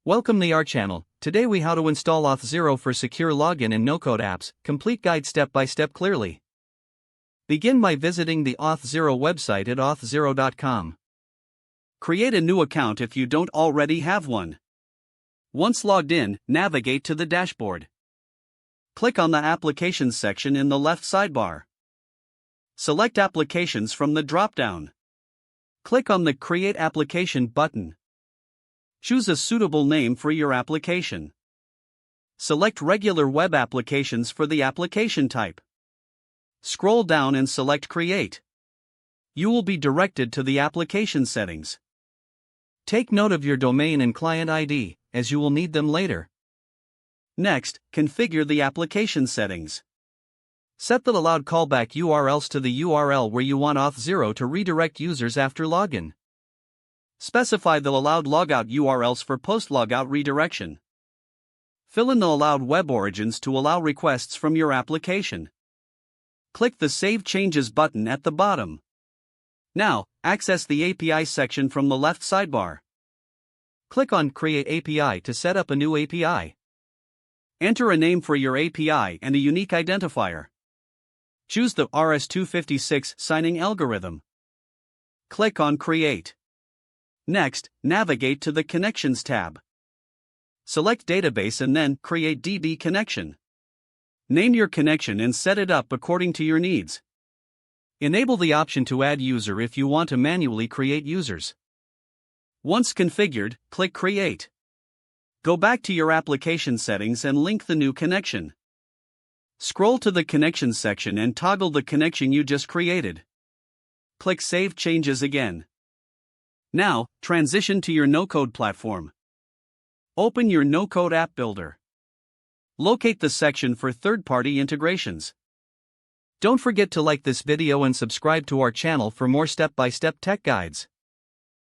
Welcome to our channel. Today we how to install Auth0 for secure login in no-code apps, complete guide step by step clearly. Begin by visiting the Auth0 website at auth0.com. Create a new account if you don't already have one. Once logged in, navigate to the dashboard. Click on the Applications section in the left sidebar. Select Applications from the drop-down. Click on the Create Application button. Choose a suitable name for your application. Select Regular Web Applications for the application type. Scroll down and select Create. You will be directed to the application settings. Take note of your domain and client ID, as you will need them later. Next, configure the application settings. Set the allowed callback URLs to the URL where you want Auth0 to redirect users after login. Specify the allowed logout URLs for post-logout redirection. Fill in the allowed web origins to allow requests from your application. Click the Save Changes button at the bottom. Now, access the API section from the left sidebar. Click on Create API to set up a new API. Enter a name for your API and a unique identifier. Choose the RS-256 signing algorithm. Click on Create. Next, navigate to the Connections tab. Select Database and then Create DB Connection. Name your connection and set it up according to your needs. Enable the option to add user if you want to manually create users. Once configured, click Create. Go back to your application settings and link the new connection. Scroll to the Connections section and toggle the connection you just created. Click Save Changes again. Now, transition to your no-code platform. Open your no-code app builder. Locate the section for third-party integrations. Don't forget to like this video and subscribe to our channel for more step-by-step tech guides.